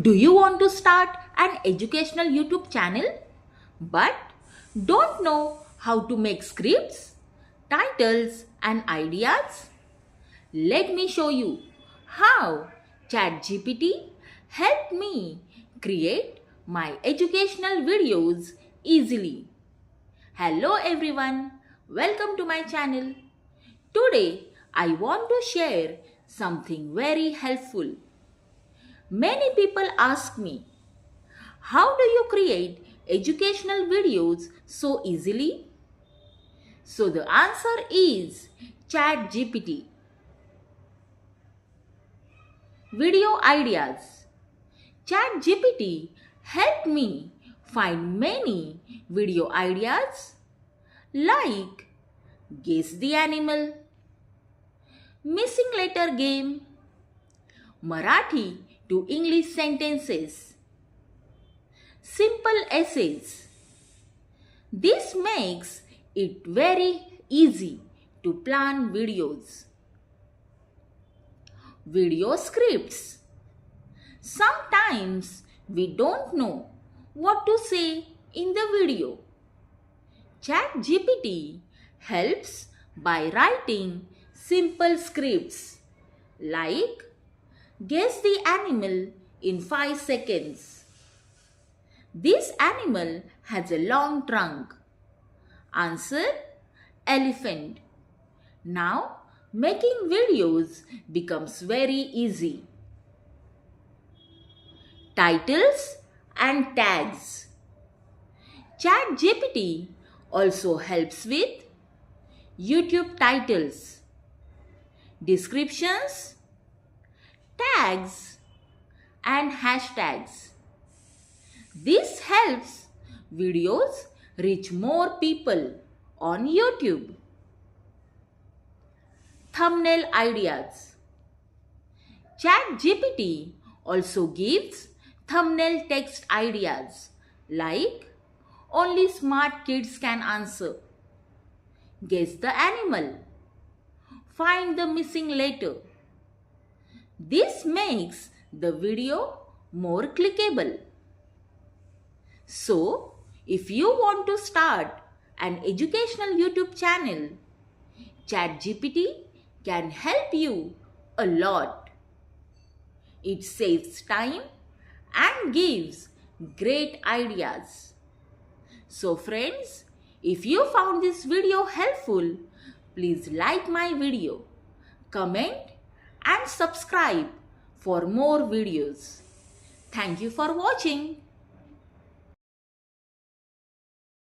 Do you want to start an educational YouTube channel but don't know how to make scripts, titles and ideas? Let me show you how ChatGPT helped me create my educational videos easily. Hello everyone, welcome to my channel. Today I want to share something very helpful. Many people ask me, how do you create educational videos so easily? So the answer is ChatGPT. Video ideas. ChatGPT helped me find many video ideas like Guess the Animal, Missing Letter Game, Marathi to English sentences, simple essays. This makes it very easy to plan videos. Video scripts. Sometimes we don't know what to say in the video. ChatGPT helps by writing simple scripts like Guess the animal in 5 seconds. This animal has a long trunk. Answer: elephant. Now making videos becomes very easy. Titles and tags. ChatGPT also helps with YouTube titles, descriptions, tags and hashtags. This helps videos reach more people on YouTube. Thumbnail ideas. ChatGPT also gives thumbnail text ideas like Only smart kids can answer, Guess the animal, Find the missing letter. This makes the video more clickable. So, if you want to start an educational YouTube channel, ChatGPT can help you a lot. It saves time and gives great ideas. So friends, if you found this video helpful, please like my video, comment and subscribe for more videos. Thank you for watching.